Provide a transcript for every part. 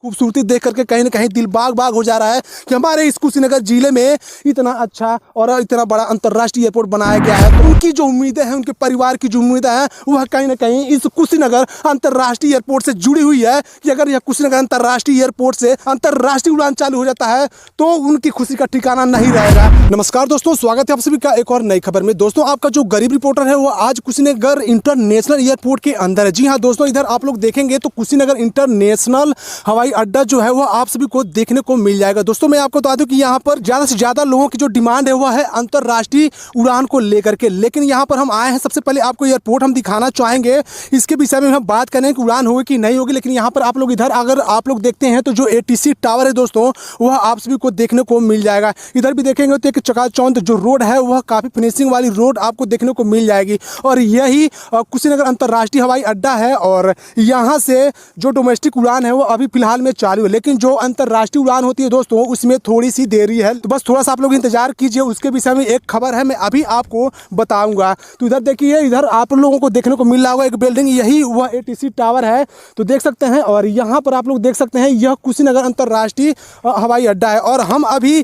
खूबसूरती देख करके कहीं ना कहीं दिल बाग बाग हो जा रहा है कि हमारे इस कुशीनगर जिले में इतना अच्छा और इतना बड़ा अंतर्राष्ट्रीय एयरपोर्ट बनाया गया है। तो उनकी जो उम्मीदें हैं, उनके परिवार की जो उम्मीदें हैं, वह कहीं ना कहीं इस कुशीनगर अंतर्राष्ट्रीय एयरपोर्ट से जुड़ी हुई है कि अगर यह कुशीनगर अंतर्राष्ट्रीय एयरपोर्ट से अंतर्राष्ट्रीय उड़ान चालू हो जाता है तो उनकी खुशी का ठिकाना नहीं रहेगा। नमस्कार दोस्तों, स्वागत है आप सभी का एक और नई खबर में। दोस्तों, आपका जो गरीब रिपोर्टर है वो आज कुशीनगर इंटरनेशनल एयरपोर्ट के अंदर है। जी हाँ दोस्तों, इधर आप लोग देखेंगे तो कुशीनगर इंटरनेशनल हवाई अड्डा जो है वो आप सभी को देखने को मिल जाएगा। दोस्तों, मैं आपको बता दूं कि यहाँ पर ज़्यादा से ज़्यादा लोगों की जो डिमांड है वह है अंतर्राष्ट्रीय उड़ान को लेकर के। लेकिन यहाँ पर हम आए हैं, सबसे पहले आपको एयरपोर्ट हम दिखाना चाहेंगे, इसके विषय में हम बात करें कि उड़ान होगी कि नहीं होगी। लेकिन यहाँ पर आप लोग इधर अगर आप लोग देखते हैं तो जो ATC टावर है दोस्तों, वह आप सभी को देखने को मिल जाएगा। इधर भी देखेंगे तो एक चकाचौंध जो रोड है वह काफ़ी फिनिशिंग वाली रोड आपको देखने को मिल जाएगी। और यही कुशीनगर अंतर्राष्ट्रीय हवाई अड्डा है और यहाँ से जो डोमेस्टिक उड़ान है वो अभी फिलहाल में चालू है। लेकिन जो अंतर्राष्ट्रीय उड़ान होती है दोस्तों, उसमें थोड़ी सी देरी है। तो बस थोड़ा सा आप लोग इंतजार कीजिए, उसके विषय में एक खबर है, मैं अभी आपको बताऊंगा। तो इधर देखिए, इधर आप लोगों को देखने को मिल रहा होगा एक बिल्डिंग, यही वह ATC टावर है, तो देख सकते हैं। और यहाँ पर आप लोग देख सकते हैं यह कुशीनगर अंतर्राष्ट्रीय हवाई अड्डा है। और हम अभी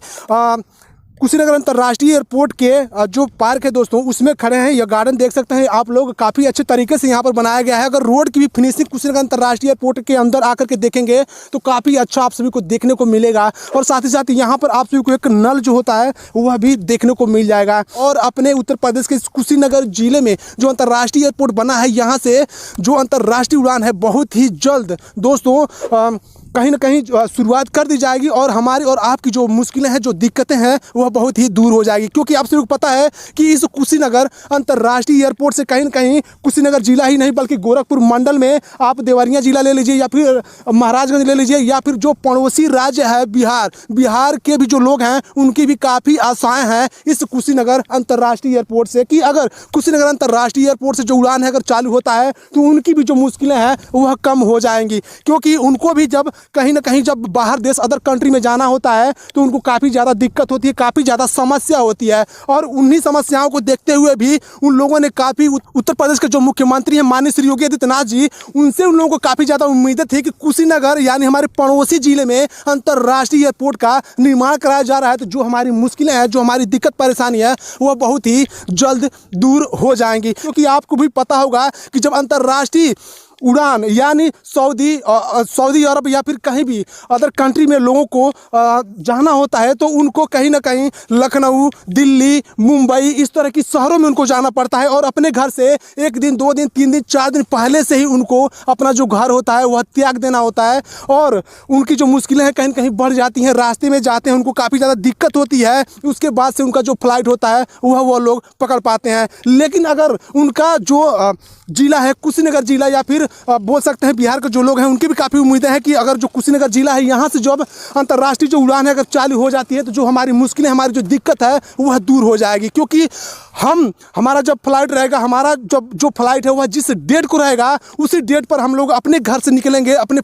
कुशीनगर अंतर्राष्ट्रीय एयरपोर्ट के जो पार्क है दोस्तों, उसमें खड़े हैं। यह गार्डन देख सकते हैं आप लोग, काफ़ी अच्छे तरीके से यहाँ पर बनाया गया है। अगर रोड की भी फिनिशिंग कुशीनगर अंतर्राष्ट्रीय एयरपोर्ट के अंदर आकर के देखेंगे तो काफ़ी अच्छा आप सभी को देखने को मिलेगा। और साथ ही साथ यहाँ पर आप सभी को एक नल जो होता है वह भी देखने को मिल जाएगा। और अपने उत्तर प्रदेश के कुशीनगर जिले में जो अंतर्राष्ट्रीय एयरपोर्ट बना है, यहाँ से जो अंतर्राष्ट्रीय उड़ान है बहुत ही जल्द दोस्तों कहीं ना कहीं शुरुआत कर दी जाएगी। और हमारी और आपकी जो मुश्किलें हैं, जो दिक्कतें हैं, वह बहुत ही दूर हो जाएगी। क्योंकि आप सभी को पता है कि इस कुशीनगर अंतर्राष्ट्रीय एयरपोर्ट से कहीं ना कहीं कुशीनगर जिला ही नहीं बल्कि गोरखपुर मंडल में आप देवरिया जिला ले लीजिए या फिर महाराजगंज ले लीजिए या फिर जो पड़ोसी राज्य है बिहार के भी जो लोग हैं उनकी भी काफ़ी आशाएं हैं इस कुशीनगर अंतर्राष्ट्रीय एयरपोर्ट से कि अगर कुशीनगर अंतर्राष्ट्रीय एयरपोर्ट से जो उड़ान है अगर चालू होता है तो उनकी भी जो मुश्किलें हैं वह कम हो जाएंगी। क्योंकि उनको भी जब कहीं ना कहीं जब बाहर देश अदर कंट्री में जाना होता है तो उनको काफ़ी ज़्यादा दिक्कत होती है, काफ़ी ज़्यादा समस्या होती है। और उन्हीं समस्याओं को देखते हुए भी उन लोगों ने काफ़ी उत्तर प्रदेश के जो मुख्यमंत्री हैं माननीय श्री योगी आदित्यनाथ जी, उनसे उन लोगों को काफ़ी ज़्यादा उम्मीदें थी कि कुशीनगर यानी हमारे पड़ोसी जिले में अंतर्राष्ट्रीय एयरपोर्ट का निर्माण कराया जा रहा है। तो जो हमारी मुश्किलें हैं, जो हमारी दिक्कत परेशानी है, वह बहुत ही जल्द दूर हो जाएंगी। क्योंकि आपको भी पता होगा कि जब अंतर्राष्ट्रीय उड़ान यानी सऊदी अरब या फिर कहीं भी अदर कंट्री में लोगों को जाना होता है तो उनको कहीं ना कहीं लखनऊ, दिल्ली, मुंबई इस तरह की शहरों में उनको जाना पड़ता है। और अपने घर से 1 दिन 2 दिन 3 दिन 4 दिन पहले से ही उनको अपना जो घर होता है वह त्याग देना होता है। और उनकी जो मुश्किलें हैं कहीं कहीं बढ़ जाती हैं, रास्ते में जाते हैं उनको काफ़ी ज़्यादा दिक्कत होती है। उसके बाद से उनका जो फ्लाइट होता है वो लोग पकड़ पाते हैं। लेकिन अगर उनका जो जिला है कुशीनगर जिला या फिर बोल सकते हैं बिहार के जो लोग हैं, उनकी भी काफ़ी उम्मीदें हैं कि अगर जो कुशीनगर जिला है यहाँ से जब अंतर्राष्ट्रीय जो उड़ान है अगर चालू हो जाती है तो जो हमारी मुश्किलें, हमारी जो दिक्कत है वह दूर हो जाएगी। क्योंकि हमारा जब फ्लाइट रहेगा, हमारा जब जो फ्लाइट है वह जिस डेट को रहेगा उसी डेट पर हम लोग अपने घर से निकलेंगे, अपने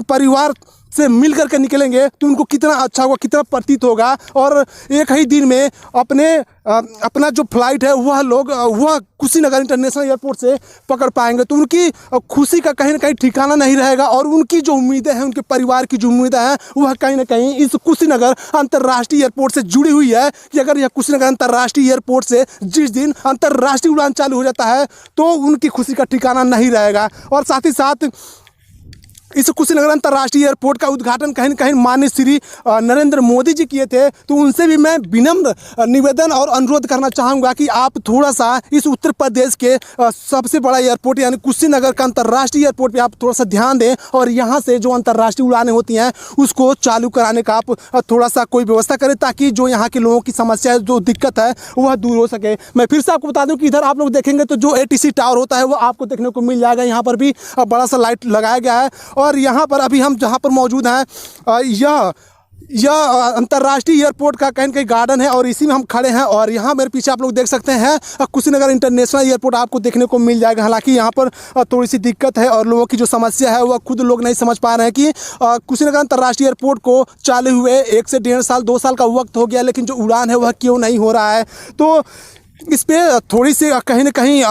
परिवार से मिल करके निकलेंगे तो उनको कितना अच्छा होगा, कितना प्रतीत होगा। और एक ही दिन में अपना जो फ्लाइट है वह कुशीनगर इंटरनेशनल एयरपोर्ट से पकड़ पाएंगे। तो उनकी खुशी का कहीं ना कहीं ठिकाना नहीं रहेगा। और उनकी जो उम्मीदें हैं, उनके परिवार की जो उम्मीदें हैं, वह कहीं ना कहीं इस कुशीनगर अंतर्राष्ट्रीय एयरपोर्ट से जुड़ी हुई है कि अगर यह कुशीनगर अंतर्राष्ट्रीय एयरपोर्ट से जिस दिन अंतर्राष्ट्रीय उड़ान चालू हो जाता है तो उनकी खुशी का ठिकाना नहीं रहेगा। और साथ ही साथ इस कुशीनगर अंतर्राष्ट्रीय एयरपोर्ट का उद्घाटन कहीं न कहीं माननीय श्री नरेंद्र मोदी जी किए थे। तो उनसे भी मैं विनम्र निवेदन और अनुरोध करना चाहूँगा कि आप थोड़ा सा इस उत्तर प्रदेश के सबसे बड़ा एयरपोर्ट यानी कुशीनगर का अंतर्राष्ट्रीय एयरपोर्ट पे आप थोड़ा सा ध्यान दें और यहाँ से जो अंतर्राष्ट्रीय उड़ानें होती हैं उसको चालू कराने का आप थोड़ा सा कोई व्यवस्था करें ताकि जो यहाँ के लोगों की समस्या है, जो दिक्कत है, वह दूर हो सके। मैं फिर से आपको बता दूँ कि इधर आप लोग देखेंगे तो जो ATC टावर होता है वो आपको देखने को मिल जाएगा। यहाँ पर भी बड़ा सा लाइट लगाया गया है। और यहाँ पर अभी हम जहाँ पर मौजूद हैं यह अंतर्राष्ट्रीय एयरपोर्ट का कहीं कहीं गार्डन है और इसी में हम खड़े हैं। और यहाँ मेरे पीछे आप लोग देख सकते हैं कुशीनगर इंटरनेशनल एयरपोर्ट आपको देखने को मिल जाएगा। हालांकि यहाँ पर थोड़ी सी दिक्कत है और लोगों की जो समस्या है वह खुद लोग नहीं समझ पा रहे हैं कि कुशीनगर अंतर्राष्ट्रीय एयरपोर्ट को चालू हुए 1 से 1.5 साल 2 साल का वक्त हो गया, लेकिन जो उड़ान है वह क्यों नहीं हो रहा है। तो इस पे थोड़ी सी कहीं ना कहीं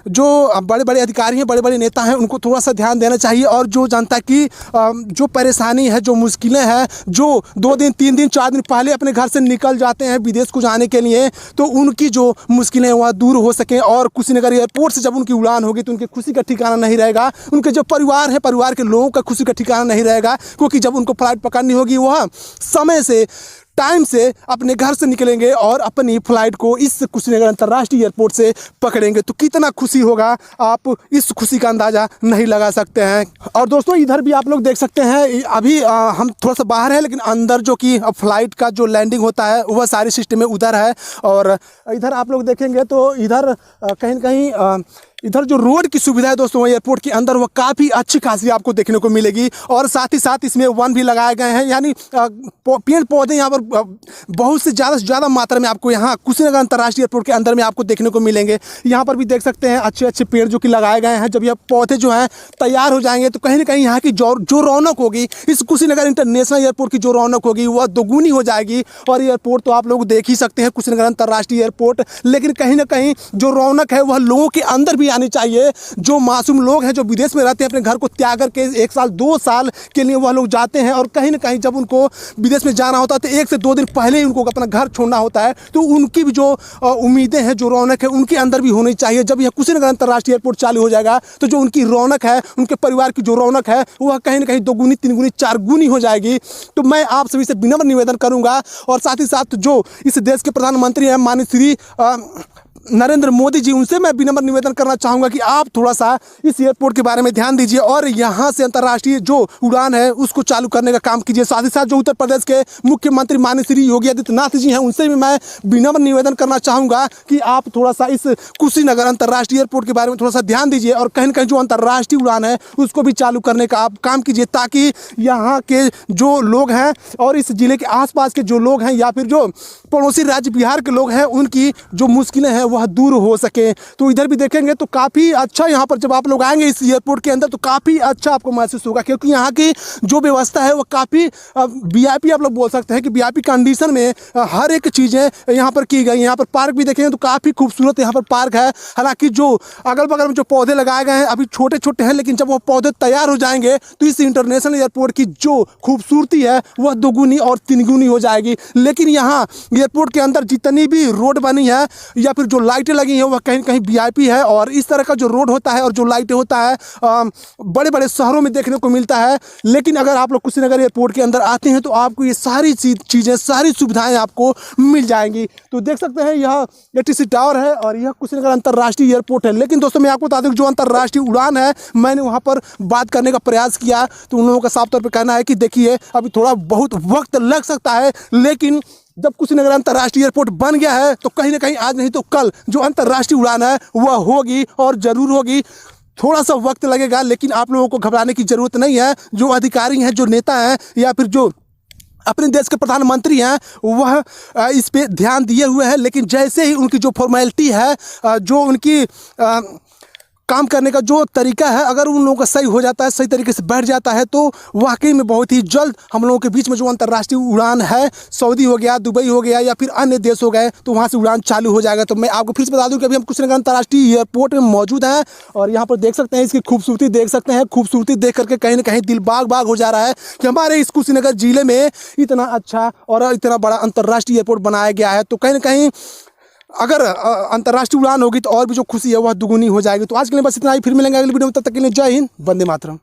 जो बड़े बड़े अधिकारी हैं, बड़े बड़े नेता हैं, उनको थोड़ा सा ध्यान देना चाहिए। और जो जनता की जो परेशानी है, जो मुश्किलें हैं, जो 2 दिन 3 दिन 4 दिन पहले अपने घर से निकल जाते हैं विदेश को जाने के लिए, तो उनकी जो मुश्किलें वह दूर हो सकें। और कुशीनगर एयरपोर्ट से जब उनकी उड़ान होगी तो उनकी खुशी का ठिकाना नहीं रहेगा। उनके जो परिवार है, परिवार के लोगों का खुशी का ठिकाना नहीं रहेगा, क्योंकि जब उनको फ्लाइट पकड़नी होगी वह समय से, टाइम से अपने घर से निकलेंगे और अपनी फ्लाइट को इस कुशीनगर अंतर्राष्ट्रीय एयरपोर्ट से पकड़ेंगे। तो कितना खुशी होगा, आप इस खुशी का अंदाज़ा नहीं लगा सकते हैं। और दोस्तों इधर भी आप लोग देख सकते हैं, अभी हम थोड़ा सा बाहर है, लेकिन अंदर जो कि फ्लाइट का जो लैंडिंग होता है वह सारी सिस्टम में उधर है। और इधर आप लोग देखेंगे तो इधर कहीं न कहीं इधर जो रोड की सुविधा है दोस्तों एयरपोर्ट के अंदर, वह काफ़ी अच्छी खासी आपको देखने को मिलेगी। और साथ ही साथ इसमें वन भी लगाए गए हैं, यानी पेड़ पौधे यहाँ पर बहुत से ज़्यादा मात्रा में आपको यहाँ कुशीनगर अंतर्राष्ट्रीय एयरपोर्ट के अंदर में आपको देखने को मिलेंगे। यहाँ पर भी देख सकते हैं अच्छे अच्छे पेड़ जो कि लगाए गए हैं। जब यह पौधे जो हैं तैयार हो जाएंगे तो कहीं ना कहीं यहाँ की जो रौनक होगी, इस कुशीनगर इंटरनेशनल एयरपोर्ट की जो रौनक होगी वह दोगुनी हो जाएगी। और एयरपोर्ट तो आप लोग देख ही सकते हैं, कुशीनगर अंतर्राष्ट्रीय एयरपोर्ट, लेकिन कहीं ना कहीं जो रौनक है वह लोगों के अंदर भी आनी चाहिए। जो मासूम लोग हैं, जो विदेश में रहते हैं, अपने घर को त्याग करके 1 साल 2 साल के लिए वह लोग जाते हैं, और कहीं ना कहीं जब उनको विदेश में जाना होता है तो 1 से 2 दिन पहले ही उनको अपना घर छोड़ना होता है। तो उनकी भी जो उम्मीदें हैं, जो रौनक है, उनके अंदर भी होनी चाहिए। जब यह कुशीनगर अंतर्राष्ट्रीय एयरपोर्ट चालू हो जाएगा तो जो उनकी रौनक है, उनके परिवार की जो रौनक है, वह कहीं ना कहीं 2 गुनी 3 गुनी 4 गुनी हो जाएगी। तो मैं आप सभी से विनम्र निवेदन करूंगा, और साथ ही साथ जो इस देश के प्रधानमंत्री हैं माननीय श्री नरेंद्र मोदी जी, उनसे मैं विनम्र निवेदन करना चाहूँगा कि आप थोड़ा सा इस एयरपोर्ट के बारे में ध्यान दीजिए और यहाँ से अंतर्राष्ट्रीय जो उड़ान है उसको चालू करने का काम कीजिए। साथ ही साथ जो उत्तर प्रदेश के मुख्यमंत्री माननीय श्री योगी आदित्यनाथ जी हैं, उनसे भी मैं विनम्र निवेदन करना चाहूँगा कि आप थोड़ा सा इस कुशीनगर अंतर्राष्ट्रीय एयरपोर्ट के बारे में थोड़ा सा ध्यान दीजिए, और कहीं ना कहीं जो अंतर्राष्ट्रीय उड़ान है उसको भी चालू करने का आप काम कीजिए, ताकि यहाँ के जो लोग हैं और इस जिले के आसपास के जो लोग हैं, या फिर जो पड़ोसी राज्य बिहार के लोग हैं, उनकी जो मुश्किलें हैं वह दूर हो सके। तो इधर भी देखेंगे तो काफ़ी अच्छा, यहाँ पर जब आप लोग आएंगे इस एयरपोर्ट के अंदर तो काफ़ी अच्छा आपको महसूस होगा, क्योंकि यहाँ की जो व्यवस्था है वो काफ़ी वीआईपी आप लोग बोल सकते हैं कि वीआईपी कंडीशन में हर एक चीज़ें यहाँ पर की गई। यहाँ पर पार्क भी देखेंगे तो काफ़ी खूबसूरत यहाँ पर पार्क है। हालांकि जो अगल बगल में जो पौधे लगाए गए हैं अभी छोटे छोटे हैं, लेकिन जब वो पौधे तैयार हो जाएंगे तो इस इंटरनेशनल एयरपोर्ट की जो खूबसूरती है वह 2 गुनी और 3 गुनी हो जाएगी। लेकिन यहाँ एयरपोर्ट के अंदर जितनी भी रोड बनी है या फिर जो लाइटें लगी हैं वह कहीं कहीं वीआईपी है, और इस तरह का जो रोड होता है और जो लाइटें होता है बड़े बड़े शहरों में देखने को मिलता है। लेकिन अगर आप लोग कुशीनगर एयरपोर्ट के अंदर आते हैं तो आपको ये सारी चीज़ें, सारी सुविधाएं आपको मिल जाएंगी। तो देख सकते हैं यह एटीसी टावर है और यह कुशीनगर अंतर्राष्ट्रीय एयरपोर्ट है। लेकिन दोस्तों मैं आपको बता दूं, जो अंतर्राष्ट्रीय उड़ान है, मैंने वहाँ पर बात करने का प्रयास किया तो उन लोगों का साफ तौर पर कहना है कि देखिए अभी थोड़ा बहुत वक्त लग सकता है, लेकिन जब कुशीनगर अंतर्राष्ट्रीय एयरपोर्ट बन गया है तो कहीं ना कहीं आज नहीं तो कल जो अंतर्राष्ट्रीय उड़ान है वह होगी, और ज़रूर होगी। थोड़ा सा वक्त लगेगा, लेकिन आप लोगों को घबराने की ज़रूरत नहीं है। जो अधिकारी हैं, जो नेता हैं, या फिर जो अपने देश के प्रधानमंत्री हैं, वह इस पे ध्यान दिए हुए हैं। लेकिन जैसे ही उनकी जो फॉर्मेलिटी है, जो उनकी काम करने का जो तरीका है, अगर उन लोगों का सही हो जाता है, सही तरीके से बैठ जाता है, तो वाकई में बहुत ही जल्द हम लोगों के बीच में जो अंतर्राष्ट्रीय उड़ान है, सऊदी हो गया, दुबई हो गया, या फिर अन्य देश हो गए, तो वहाँ से उड़ान चालू हो जाएगा। तो मैं आपको फिर से बता दूं कि अभी हम कुशीनगर अंतर्राष्ट्रीय एयरपोर्ट में मौजूद हैं, और यहाँ पर देख सकते हैं, इसकी खूबसूरती देख सकते हैं। खूबसूरती देख करके कहीं ना कहीं दिल बाग बाग हो जा रहा है कि हमारे इस कुशीनगर जिले में इतना अच्छा और इतना बड़ा अंतर्राष्ट्रीय एयरपोर्ट बनाया गया है। तो कहीं ना कहीं अगर अंतर्राष्ट्रीय उड़ान होगी तो और भी जो खुशी है वह दुगुनी हो जाएगी। तो आज के लिए बस इतना ही, फिर मिलेंगे अगली वीडियो में। तब तक के लिए जय हिंद, वंदे मातरम।